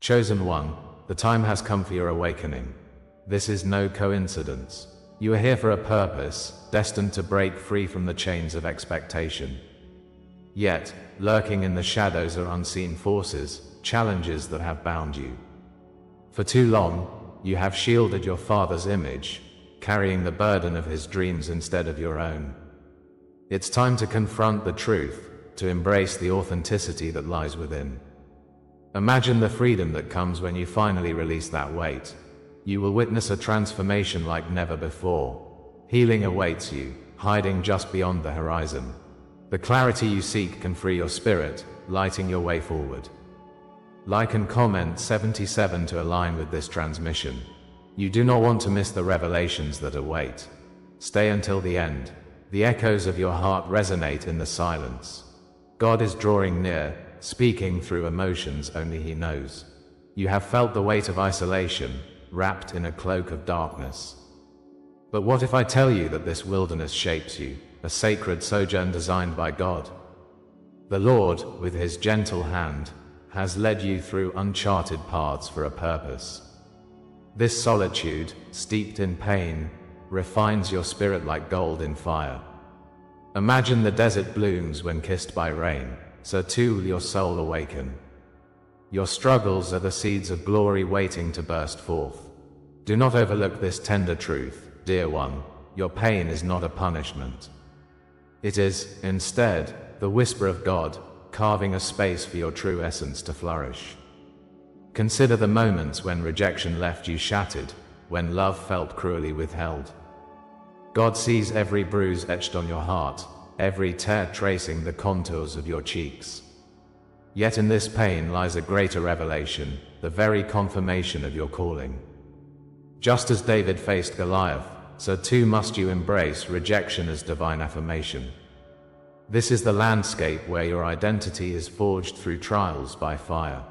Chosen one, the time has come for your awakening. This is no coincidence. You are here for a purpose, destined to break free from the chains of expectation. Yet, lurking in the shadows are unseen forces, challenges that have bound you. For too long, you have shielded your father's image, carrying the burden of his dreams instead of your own. It's time to confront the truth, to embrace the authenticity that lies within. Imagine the freedom that comes when you finally release that weight. You will witness a transformation like never before. Healing awaits you, hiding just beyond the horizon. The clarity you seek can free your spirit, lighting your way forward. Like and comment 77 to align with this transmission. You do not want to miss the revelations that await. Stay until the end. The echoes of your heart resonate in the silence. God is drawing near, speaking through emotions only He knows. You have felt the weight of isolation, wrapped in a cloak of darkness. But what if I tell you that this wilderness shapes you, a sacred sojourn designed by God? The Lord, with His gentle hand, has led you through uncharted paths for a purpose. This solitude, steeped in pain, refines your spirit like gold in fire. Imagine the desert blooms when kissed by rain, so too will your soul awaken. Your struggles are the seeds of glory waiting to burst forth. Do not overlook this tender truth, dear one. Your pain is not a punishment. It is, instead, the whisper of God, carving a space for your true essence to flourish. Consider the moments when rejection left you shattered, when love felt cruelly withheld. God sees every bruise etched on your heart, every tear tracing the contours of your cheeks. Yet in this pain lies a greater revelation, the very confirmation of your calling. Just as David faced Goliath, so too must you embrace rejection as divine affirmation. This is the landscape where your identity is forged through trials by fire.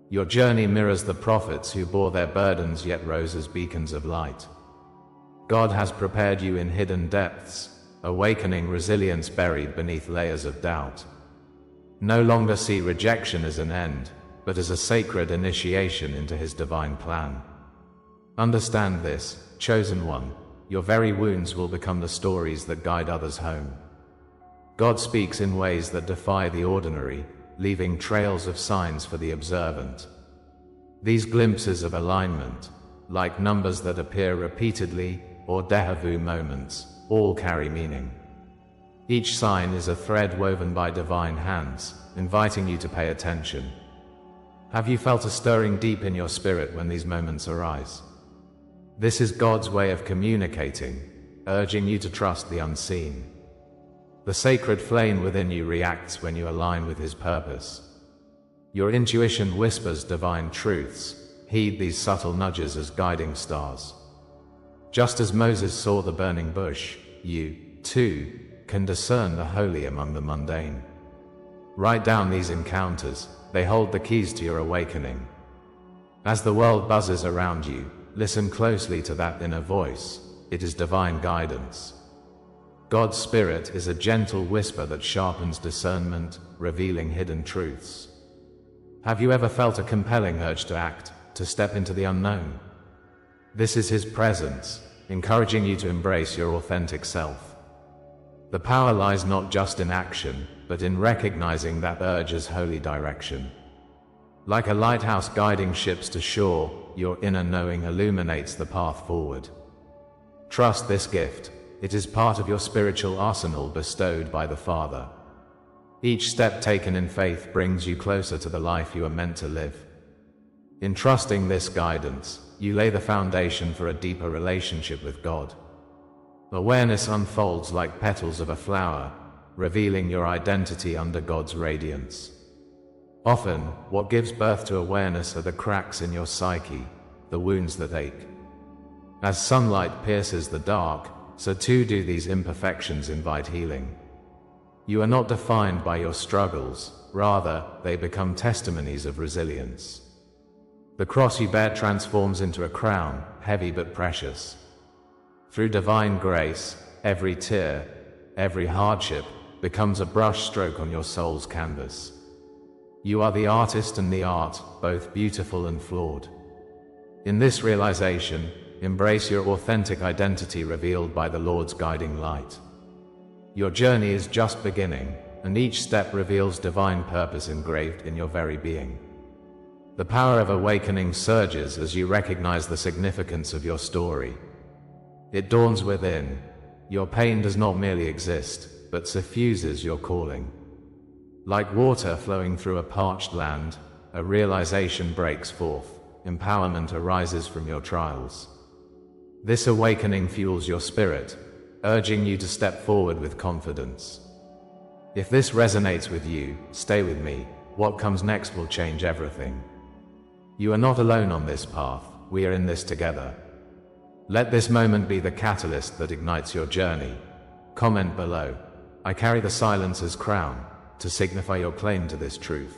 Your journey mirrors the prophets who bore their burdens yet rose as beacons of light. God has prepared you in hidden depths, awakening resilience buried beneath layers of doubt. No longer see rejection as an end, but as a sacred initiation into His divine plan. Understand this, chosen one, your very wounds will become the stories that guide others home. God speaks in ways that defy the ordinary, leaving trails of signs for the observant. These glimpses of alignment, like numbers that appear repeatedly, or déjà vu moments, all carry meaning. Each sign is a thread woven by divine hands, inviting you to pay attention. Have you felt a stirring deep in your spirit when these moments arise? This is God's way of communicating, urging you to trust the unseen. The sacred flame within you reacts when you align with His purpose. Your intuition whispers divine truths. Heed these subtle nudges as guiding stars. Just as Moses saw the burning bush, you, too, can discern the holy among the mundane. Write down these encounters, they hold the keys to your awakening. As the world buzzes around you, listen closely to that inner voice. It is divine guidance. God's Spirit is a gentle whisper that sharpens discernment, revealing hidden truths. Have you ever felt a compelling urge to act, to step into the unknown? This is His presence, encouraging you to embrace your authentic self. The power lies not just in action, but in recognizing that urge as holy direction. Like a lighthouse guiding ships to shore, your inner knowing illuminates the path forward. Trust this gift. It is part of your spiritual arsenal bestowed by the Father. Each step taken in faith brings you closer to the life you are meant to live. In trusting this guidance, you lay the foundation for a deeper relationship with God. Awareness unfolds like petals of a flower, revealing your identity under God's radiance. Often, what gives birth to awareness are the cracks in your psyche, the wounds that ache. As sunlight pierces the dark, so too do these imperfections invite healing. You are not defined by your struggles, rather, they become testimonies of resilience. The cross you bear transforms into a crown, heavy but precious. Through divine grace, every tear, every hardship, becomes a brush stroke on your soul's canvas. You are the artist and the art, both beautiful and flawed. In this realization, embrace your authentic identity revealed by the Lord's guiding light. Your journey is just beginning, and each step reveals divine purpose engraved in your very being. The power of awakening surges as you recognize the significance of your story. It dawns within. Your pain does not merely exist, but suffuses your calling. Like water flowing through a parched land, a realization breaks forth. Empowerment arises from your trials. This awakening fuels your spirit, urging you to step forward with confidence. If this resonates with you, stay with me. What comes next will change everything. You are not alone on this path, we are in this together. Let this moment be the catalyst that ignites your journey. Comment below. I carry the silence as crown, to signify your claim to this truth.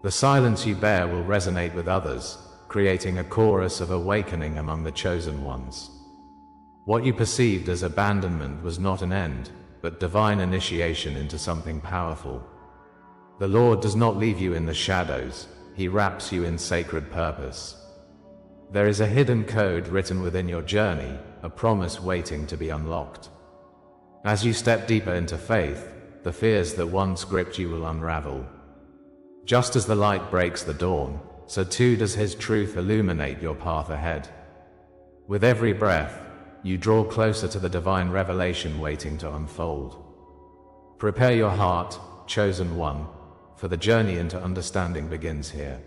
The silence you bear will resonate with others, creating a chorus of awakening among the chosen ones. What you perceived as abandonment was not an end, but divine initiation into something powerful. The Lord does not leave you in the shadows, He wraps you in sacred purpose. There is a hidden code written within your journey, a promise waiting to be unlocked. As you step deeper into faith, the fears that once gripped you will unravel. Just as the light breaks the dawn, so too does His truth illuminate your path ahead. With every breath, you draw closer to the divine revelation waiting to unfold. Prepare your heart, chosen one, for the journey into understanding begins here.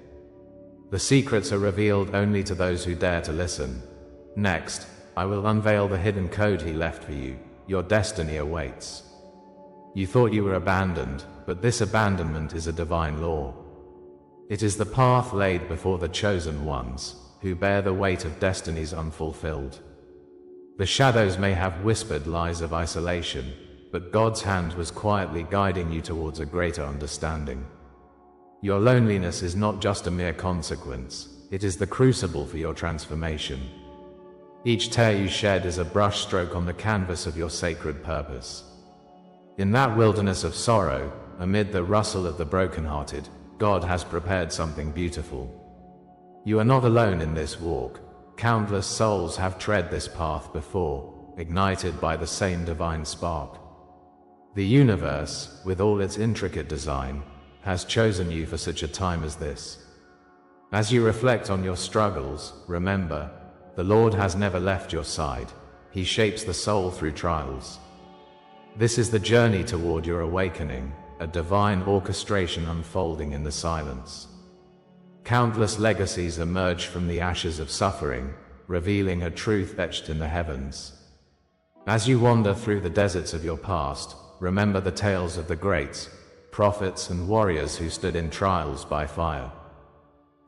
The secrets are revealed only to those who dare to listen. Next, I will unveil the hidden code He left for you. Your destiny awaits. You thought you were abandoned, but this abandonment is a divine law. It is the path laid before the chosen ones, who bear the weight of destinies unfulfilled. The shadows may have whispered lies of isolation, but God's hand was quietly guiding you towards a greater understanding. Your loneliness is not just a mere consequence, it is the crucible for your transformation. Each tear you shed is a brushstroke on the canvas of your sacred purpose. In that wilderness of sorrow, amid the rustle of the brokenhearted, God has prepared something beautiful. You are not alone in this walk. Countless souls have tread this path before, ignited by the same divine spark. The universe, with all its intricate design, has chosen you for such a time as this. As you reflect on your struggles, remember, the Lord has never left your side. He shapes the soul through trials. This is the journey toward your awakening, a divine orchestration unfolding in the silence. Countless legacies emerge from the ashes of suffering, revealing a truth etched in the heavens. As you wander through the deserts of your past, remember the tales of the greats, prophets and warriors who stood in trials by fire.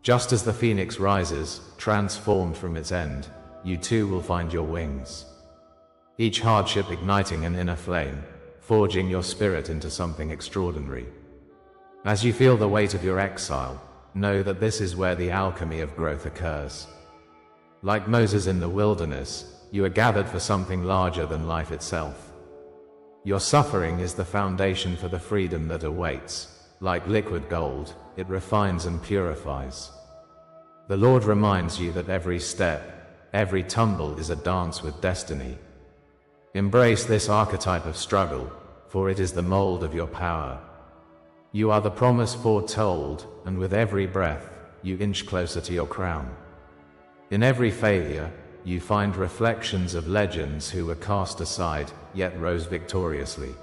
Just as the phoenix rises, transformed from its end, you too will find your wings. Each hardship igniting an inner flame, forging your spirit into something extraordinary. As you feel the weight of your exile, know that this is where the alchemy of growth occurs. Like Moses in the wilderness, you are gathered for something larger than life itself. Your suffering is the foundation for the freedom that awaits. Like liquid gold, it refines and purifies. The Lord reminds you that every step, every tumble is a dance with destiny. Embrace this archetype of struggle, for it is the mold of your power. You are the promise foretold, and with every breath, you inch closer to your crown. In every failure, you find reflections of legends who were cast aside, yet rose victoriously.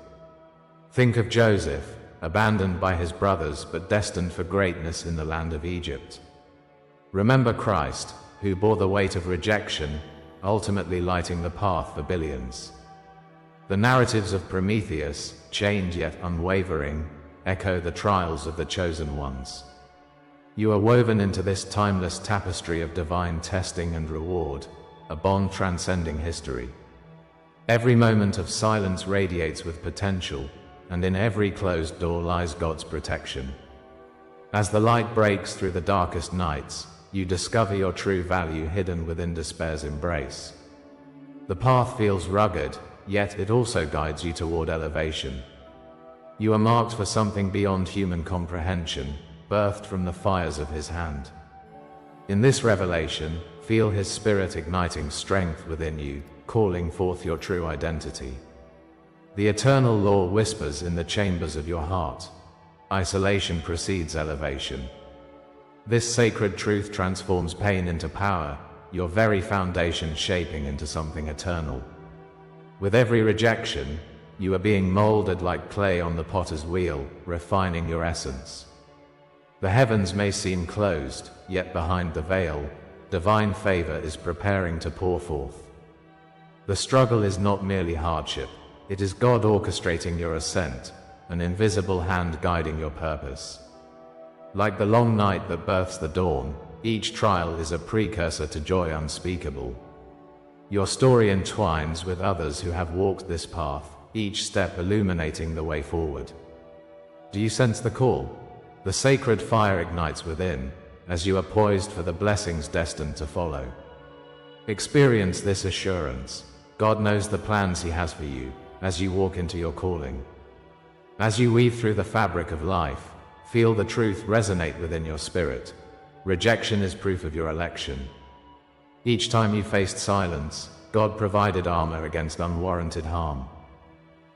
Think of Joseph, abandoned by his brothers but destined for greatness in the land of Egypt. Remember Christ, who bore the weight of rejection, ultimately lighting the path for billions. The narratives of Prometheus, chained yet unwavering, echo the trials of the chosen ones. You are woven into this timeless tapestry of divine testing and reward, a bond transcending history. Every moment of silence radiates with potential, and in every closed door lies God's protection. As the light breaks through the darkest nights, you discover your true value hidden within despair's embrace. The path feels rugged, yet it also guides you toward elevation. You are marked for something beyond human comprehension, birthed from the fires of his hand. In this revelation, feel his spirit igniting strength within you, calling forth your true identity. The eternal law whispers in the chambers of your heart. Isolation precedes elevation. This sacred truth transforms pain into power, your very foundation shaping into something eternal. With every rejection, you are being molded like clay on the potter's wheel, refining your essence. The heavens may seem closed, yet behind the veil, divine favor is preparing to pour forth. The struggle is not merely hardship, it is God orchestrating your ascent, an invisible hand guiding your purpose. Like the long night that births the dawn, each trial is a precursor to joy unspeakable. Your story entwines with others who have walked this path, each step illuminating the way forward. Do you sense the call? The sacred fire ignites within, as you are poised for the blessings destined to follow. Experience this assurance. God knows the plans He has for you, as you walk into your calling. As you weave through the fabric of life, feel the truth resonate within your spirit. Rejection is proof of your election. Each time you faced silence, God provided armor against unwarranted harm.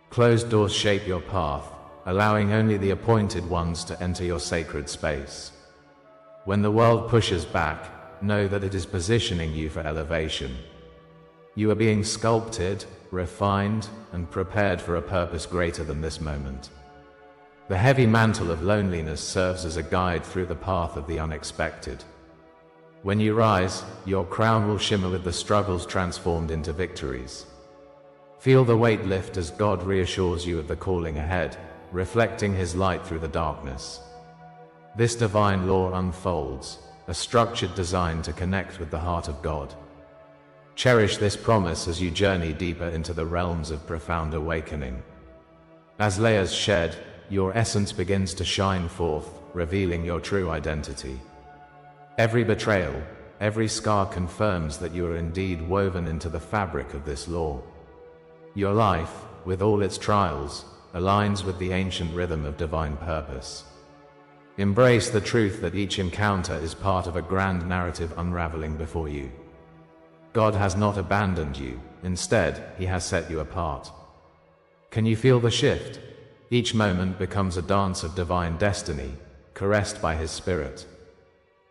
Closed doors shape your path, allowing only the appointed ones to enter your sacred space. When the world pushes back, know that it is positioning you for elevation. You are being sculpted, refined, and prepared for a purpose greater than this moment. The heavy mantle of loneliness serves as a guide through the path of the unexpected. When you rise, your crown will shimmer with the struggles transformed into victories. Feel the weight lift as God reassures you of the calling ahead, reflecting His light through the darkness. This divine law unfolds, a structured design to connect with the heart of God. Cherish this promise as you journey deeper into the realms of profound awakening. As layers shed, your essence begins to shine forth, revealing your true identity. Every betrayal, every scar confirms that you are indeed woven into the fabric of this law. Your life, with all its trials, aligns with the ancient rhythm of divine purpose. Embrace the truth that each encounter is part of a grand narrative unraveling before you. God has not abandoned you, instead, He has set you apart. Can you feel the shift? Each moment becomes a dance of divine destiny, caressed by His Spirit.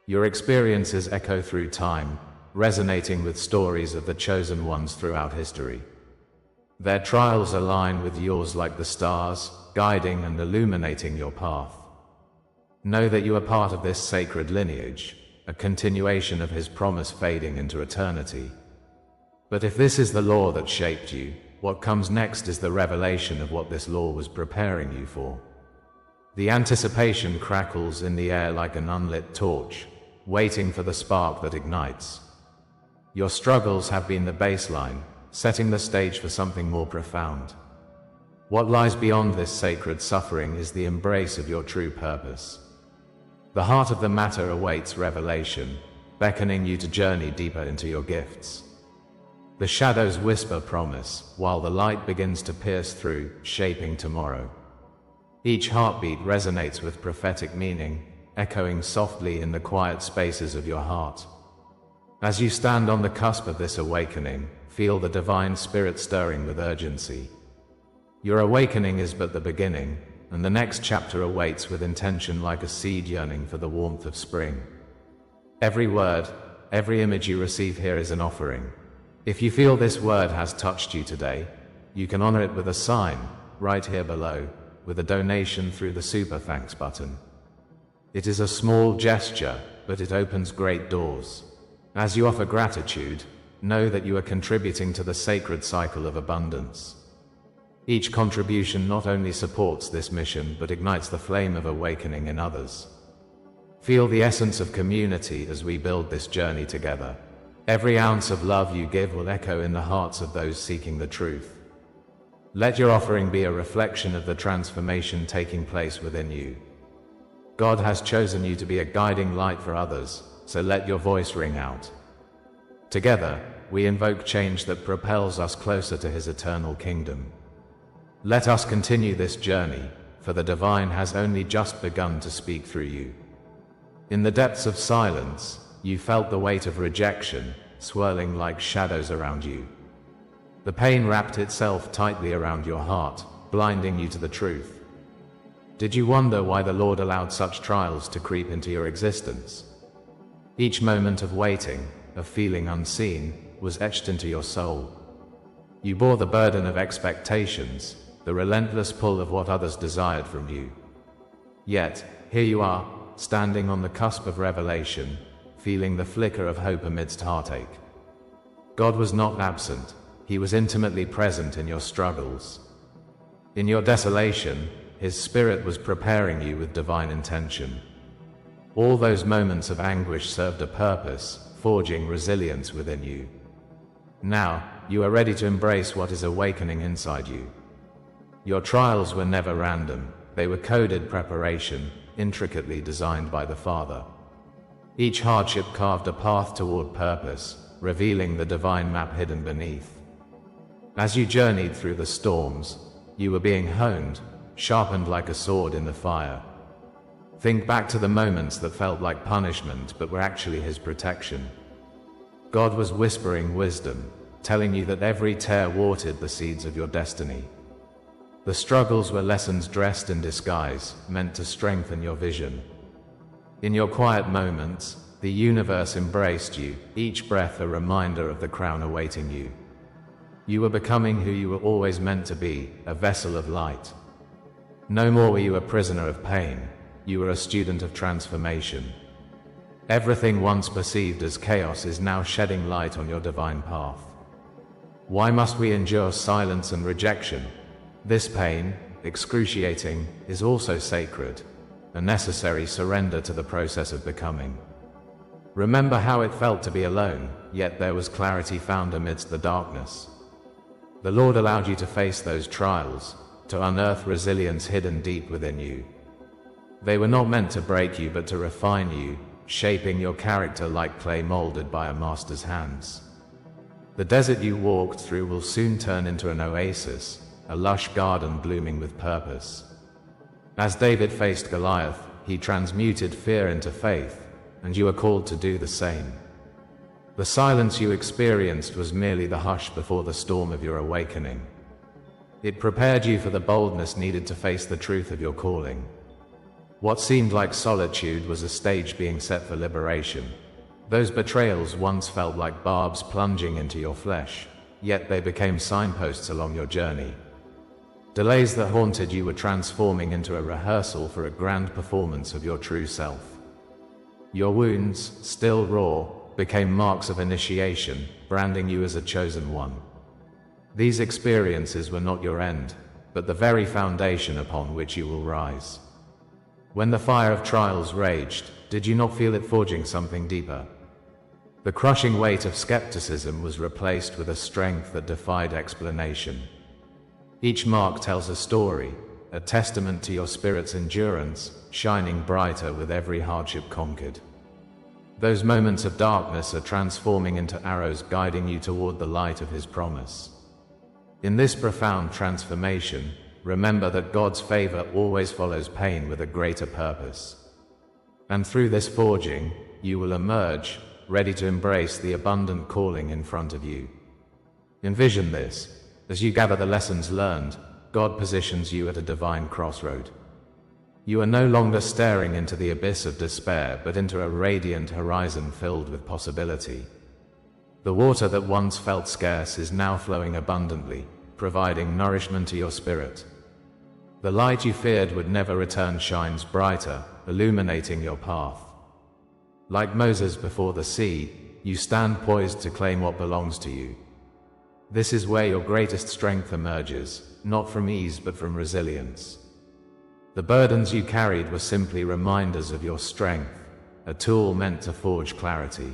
Your experiences echo through time, resonating with stories of the chosen ones throughout history. Their trials align with yours like the stars, guiding and illuminating your path. Know that you are part of this sacred lineage, a continuation of His promise fading into eternity. But if this is the law that shaped you, what comes next is the revelation of what this law was preparing you for. The anticipation crackles in the air like an unlit torch, waiting for the spark that ignites. Your struggles have been the baseline, setting the stage for something more profound. What lies beyond this sacred suffering is the embrace of your true purpose. The heart of the matter awaits revelation, beckoning you to journey deeper into your gifts. The shadows whisper promise, while the light begins to pierce through, shaping tomorrow. Each heartbeat resonates with prophetic meaning, echoing softly in the quiet spaces of your heart. As you stand on the cusp of this awakening, feel the divine spirit stirring with urgency. Your awakening is but the beginning, and the next chapter awaits with intention like a seed yearning for the warmth of spring. Every word, every image you receive here is an offering. If you feel this word has touched you today, you can honor it with a sign, right here below, with a donation through the Super Thanks button. It is a small gesture, but it opens great doors. As you offer gratitude, know that you are contributing to the sacred cycle of abundance. Each contribution not only supports this mission, but ignites the flame of awakening in others. Feel the essence of community as we build this journey together. Every ounce of love you give will echo in the hearts of those seeking the truth. Let your offering be a reflection of the transformation taking place within you. God has chosen you to be a guiding light for others, so let your voice ring out. Together, we invoke change that propels us closer to His eternal kingdom. Let us continue this journey, for the divine has only just begun to speak through you. In the depths of silence, you felt the weight of rejection swirling like shadows around you. The pain wrapped itself tightly around your heart, blinding you to the truth. Did you wonder why the Lord allowed such trials to creep into your existence? Each moment of waiting, of feeling unseen, was etched into your soul. You bore the burden of expectations, the relentless pull of what others desired from you. Yet, here you are, standing on the cusp of revelation, feeling the flicker of hope amidst heartache. God was not absent, He was intimately present in your struggles. In your desolation, His Spirit was preparing you with divine intention. All those moments of anguish served a purpose, forging resilience within you. Now, you are ready to embrace what is awakening inside you. Your trials were never random, they were coded preparation, intricately designed by the Father. Each hardship carved a path toward purpose, revealing the divine map hidden beneath. As you journeyed through the storms, you were being honed, sharpened like a sword in the fire. Think back to the moments that felt like punishment but were actually His protection. God was whispering wisdom, telling you that every tear watered the seeds of your destiny. The struggles were lessons dressed in disguise, meant to strengthen your vision. In your quiet moments, the universe embraced you, each breath a reminder of the crown awaiting you. You were becoming who you were always meant to be, a vessel of light. No more were you a prisoner of pain, you were a student of transformation. Everything once perceived as chaos is now shedding light on your divine path. Why must we endure silence and rejection? This pain, excruciating, is also sacred, a necessary surrender to the process of becoming. Remember how it felt to be alone, yet there was clarity found amidst the darkness. The Lord allowed you to face those trials, to unearth resilience hidden deep within you. They were not meant to break you but to refine you, shaping your character like clay molded by a master's hands. The desert you walked through will soon turn into an oasis, a lush garden blooming with purpose. As David faced Goliath, he transmuted fear into faith, and you are called to do the same. The silence you experienced was merely the hush before the storm of your awakening. It prepared you for the boldness needed to face the truth of your calling. What seemed like solitude was a stage being set for liberation. Those betrayals once felt like barbs plunging into your flesh, yet they became signposts along your journey. Delays that haunted you were transforming into a rehearsal for a grand performance of your true self. Your wounds, still raw, became marks of initiation, branding you as a chosen one. These experiences were not your end, but the very foundation upon which you will rise. When the fire of trials raged, did you not feel it forging something deeper? The crushing weight of skepticism was replaced with a strength that defied explanation. Each mark tells a story, a testament to your spirit's endurance, shining brighter with every hardship conquered. Those moments of darkness are transforming into arrows guiding you toward the light of His promise. In this profound transformation, remember that God's favor always follows pain with a greater purpose. And through this forging, you will emerge, ready to embrace the abundant calling in front of you. Envision this. As you gather the lessons learned, God positions you at a divine crossroad. You are no longer staring into the abyss of despair, but into a radiant horizon filled with possibility. The water that once felt scarce is now flowing abundantly, providing nourishment to your spirit. The light you feared would never return shines brighter, illuminating your path. Like Moses before the sea, you stand poised to claim what belongs to you. This is where your greatest strength emerges, not from ease but from resilience. The burdens you carried were simply reminders of your strength, a tool meant to forge clarity.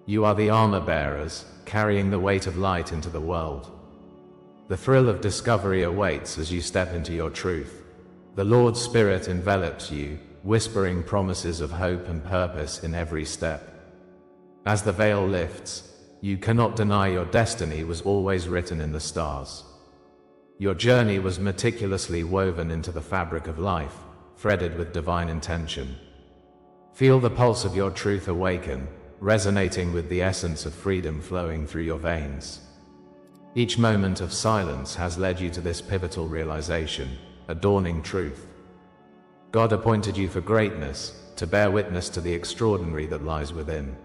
You are the armor bearers, carrying the weight of light into the world. The thrill of discovery awaits as you step into your truth. The Lord's Spirit envelops you, whispering promises of hope and purpose in every step. As the veil lifts, you cannot deny your destiny was always written in the stars. Your journey was meticulously woven into the fabric of life, threaded with divine intention. Feel the pulse of your truth awaken, resonating with the essence of freedom flowing through your veins. Each moment of silence has led you to this pivotal realization, a dawning truth. God appointed you for greatness, to bear witness to the extraordinary that lies within.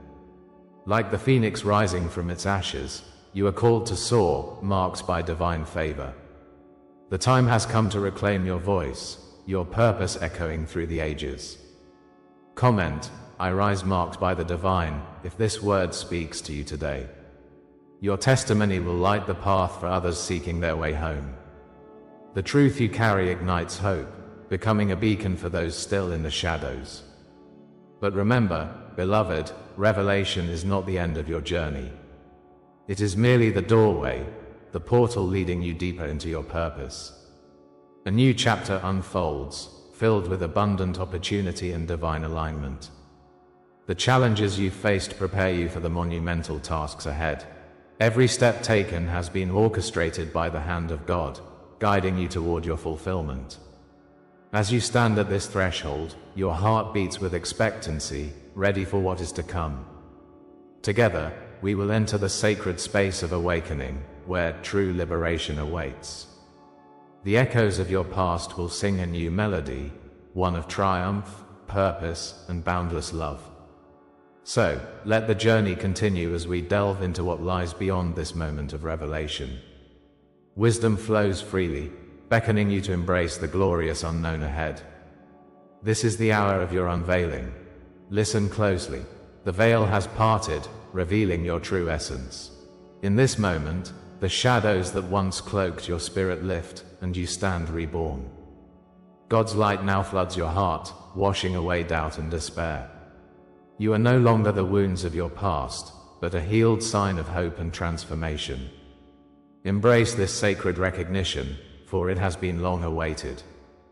Like the phoenix rising from its ashes, you are called to soar, marked by divine favor. The time has come to reclaim your voice, your purpose echoing through the ages. Comment, I rise marked by the divine, if this word speaks to you today. Your testimony will light the path for others seeking their way home. The truth you carry ignites hope, becoming a beacon for those still in the shadows. But remember, beloved, revelation is not the end of your journey. It is merely the doorway, the portal leading you deeper into your purpose. A new chapter unfolds, filled with abundant opportunity and divine alignment. The challenges you've faced prepare you for the monumental tasks ahead. Every step taken has been orchestrated by the hand of God, guiding you toward your fulfillment. As you stand at this threshold, your heart beats with expectancy, ready for what is to come. Together, we will enter the sacred space of awakening, where true liberation awaits. The echoes of your past will sing a new melody, one of triumph, purpose, and boundless love. So, let the journey continue as we delve into what lies beyond this moment of revelation. Wisdom flows freely, beckoning you to embrace the glorious unknown ahead. This is the hour of your unveiling. Listen closely. The veil has parted, revealing your true essence. In this moment, the shadows that once cloaked your spirit lift, and you stand reborn. God's light now floods your heart, washing away doubt and despair. You are no longer the wounds of your past, but a healed sign of hope and transformation. Embrace this sacred recognition, for it has been long awaited.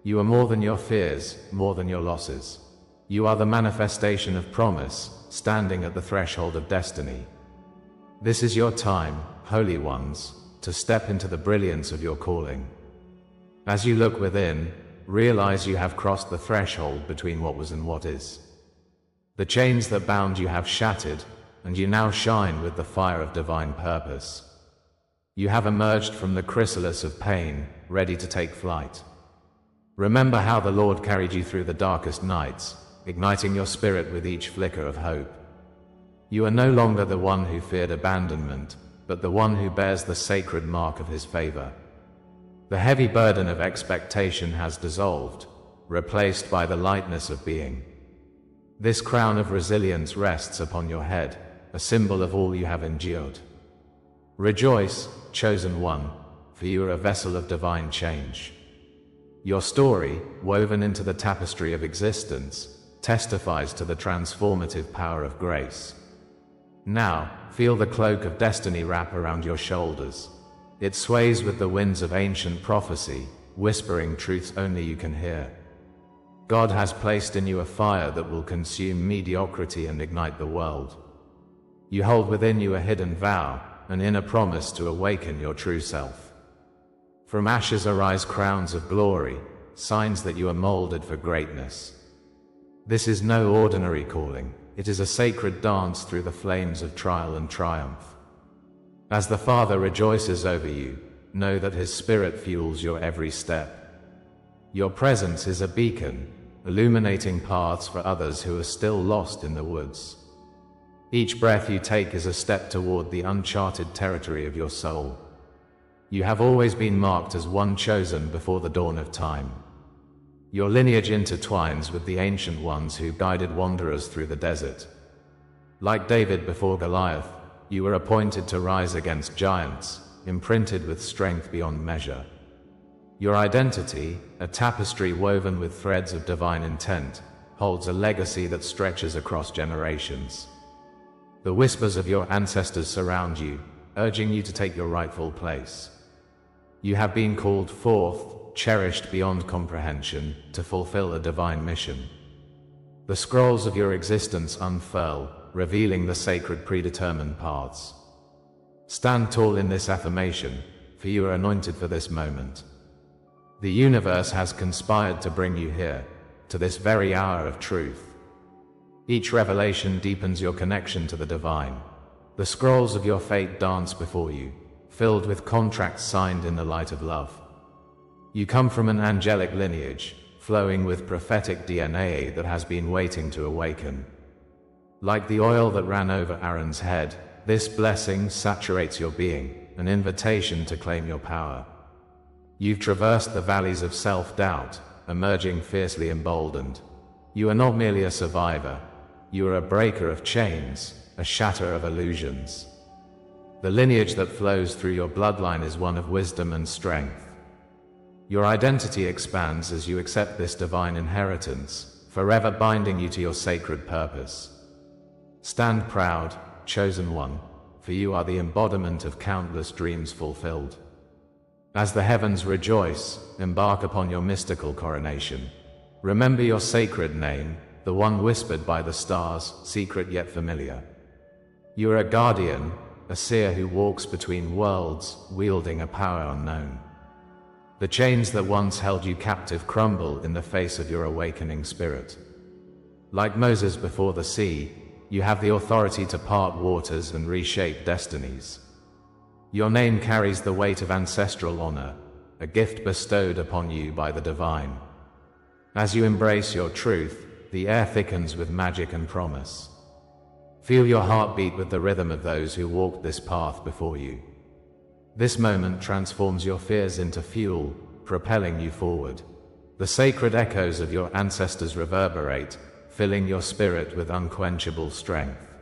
You are more than your fears, more than your losses. You are the manifestation of promise, standing at the threshold of destiny. This is your time, holy ones, to step into the brilliance of your calling. As you look within, realize you have crossed the threshold between what was and what is. The chains that bound you have shattered, and you now shine with the fire of divine purpose. You have emerged from the chrysalis of pain, ready to take flight. Remember how the Lord carried you through the darkest nights, igniting your spirit with each flicker of hope. You are no longer the one who feared abandonment, but the one who bears the sacred mark of his favor. The heavy burden of expectation has dissolved, replaced by the lightness of being. This crown of resilience rests upon your head, a symbol of all you have endured. Rejoice, chosen one, for you are a vessel of divine change. Your story, woven into the tapestry of existence, testifies to the transformative power of grace. Now, feel the cloak of destiny wrap around your shoulders. It sways with the winds of ancient prophecy, whispering truths only you can hear. God has placed in you a fire that will consume mediocrity and ignite the world. You hold within you a hidden vow, an inner promise to awaken your true self. From ashes arise crowns of glory, signs that you are molded for greatness. This is no ordinary calling, it is a sacred dance through the flames of trial and triumph. As the Father rejoices over you, know that His Spirit fuels your every step. Your presence is a beacon, illuminating paths for others who are still lost in the woods. Each breath you take is a step toward the uncharted territory of your soul. You have always been marked as one chosen before the dawn of time. Your lineage intertwines with the ancient ones who guided wanderers through the desert. Like David before Goliath, you were appointed to rise against giants, imprinted with strength beyond measure. Your identity, a tapestry woven with threads of divine intent, holds a legacy that stretches across generations. The whispers of your ancestors surround you, urging you to take your rightful place. You have been called forth, cherished beyond comprehension, to fulfill a divine mission. The scrolls of your existence unfurl, revealing the sacred predetermined paths. Stand tall in this affirmation, for you are anointed for this moment. The universe has conspired to bring you here, to this very hour of truth. Each revelation deepens your connection to the divine. The scrolls of your fate dance before you, filled with contracts signed in the light of love. You come from an angelic lineage, flowing with prophetic DNA that has been waiting to awaken. Like the oil that ran over Aaron's head, this blessing saturates your being, an invitation to claim your power. You've traversed the valleys of self-doubt, emerging fiercely emboldened. You are not merely a survivor, you are a breaker of chains, a shatter of illusions. The lineage that flows through your bloodline is one of wisdom and strength. Your identity expands as you accept this divine inheritance, forever binding you to your sacred purpose. Stand proud, chosen one, for you are the embodiment of countless dreams fulfilled. As the heavens rejoice, embark upon your mystical coronation. Remember your sacred name, the one whispered by the stars, secret yet familiar. You are a guardian, a seer who walks between worlds, wielding a power unknown. The chains that once held you captive crumble in the face of your awakening spirit. Like Moses before the sea, you have the authority to part waters and reshape destinies. Your name carries the weight of ancestral honor, a gift bestowed upon you by the divine. As you embrace your truth, the air thickens with magic and promise. Feel your heart beat with the rhythm of those who walked this path before you. This moment transforms your fears into fuel, propelling you forward. The sacred echoes of your ancestors reverberate, filling your spirit with unquenchable strength.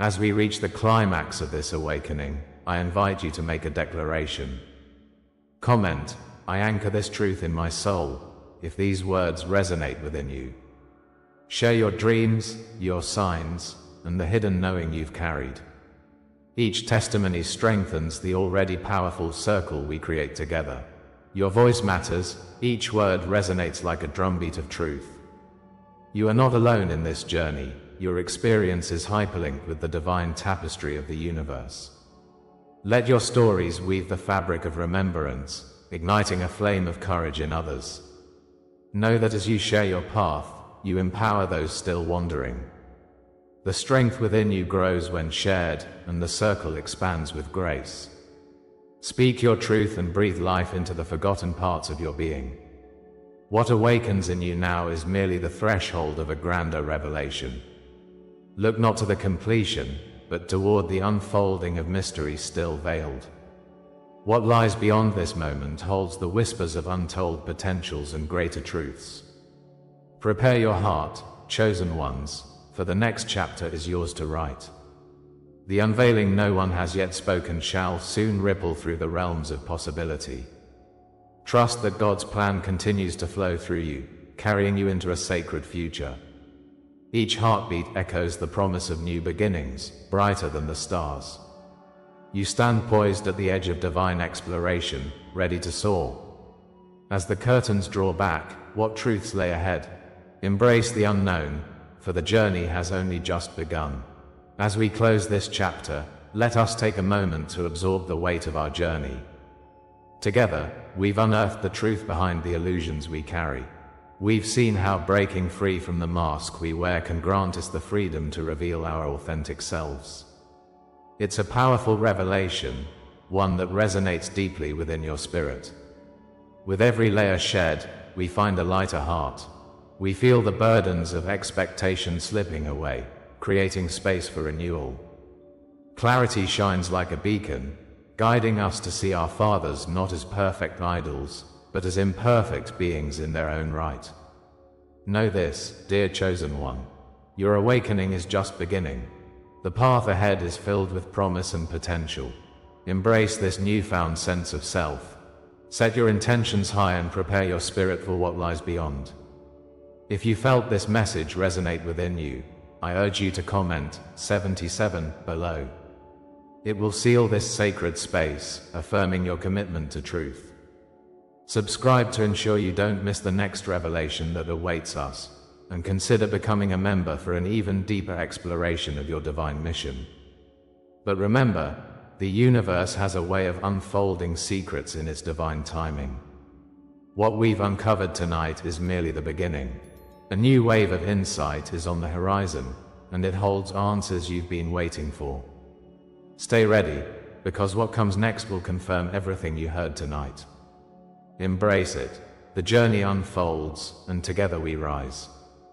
As we reach the climax of this awakening, I invite you to make a declaration. Comment, "I anchor this truth in my soul," if these words resonate within you. Share your dreams, your signs, and the hidden knowing you've carried. Each testimony strengthens the already powerful circle we create together. Your voice matters, each word resonates like a drumbeat of truth. You are not alone in this journey, your experience is hyperlinked with the divine tapestry of the universe. Let your stories weave the fabric of remembrance, igniting a flame of courage in others. Know that as you share your path, you empower those still wandering. The strength within you grows when shared, and the circle expands with grace. Speak your truth and breathe life into the forgotten parts of your being. What awakens in you now is merely the threshold of a grander revelation. Look not to the completion, but toward the unfolding of mystery still veiled. What lies beyond this moment holds the whispers of untold potentials and greater truths. Prepare your heart, chosen ones, for the next chapter is yours to write. The unveiling no one has yet spoken shall soon ripple through the realms of possibility. Trust that God's plan continues to flow through you, carrying you into a sacred future. Each heartbeat echoes the promise of new beginnings, brighter than the stars. You stand poised at the edge of divine exploration, ready to soar. As the curtains draw back, what truths lay ahead? Embrace the unknown, for the journey has only just begun. As we close this chapter, let us take a moment to absorb the weight of our journey. Together, we've unearthed the truth behind the illusions we carry. We've seen how breaking free from the mask we wear can grant us the freedom to reveal our authentic selves. It's a powerful revelation, one that resonates deeply within your spirit. With every layer shed, we find a lighter heart. We feel the burdens of expectation slipping away, creating space for renewal. Clarity shines like a beacon, guiding us to see our fathers not as perfect idols, but as imperfect beings in their own right. Know this, dear chosen one. Your awakening is just beginning. The path ahead is filled with promise and potential. Embrace this newfound sense of self. Set your intentions high and prepare your spirit for what lies beyond. If you felt this message resonate within you, I urge you to comment 77 below. It will seal this sacred space, affirming your commitment to truth. Subscribe to ensure you don't miss the next revelation that awaits us, and consider becoming a member for an even deeper exploration of your divine mission. But remember, The universe has a way of unfolding secrets in its divine timing. What we've uncovered tonight is merely the beginning. A new wave of insight is on the horizon, and it holds answers you've been waiting for. Stay ready, because what comes next will confirm everything you heard tonight. Embrace it. The journey unfolds, and together we rise.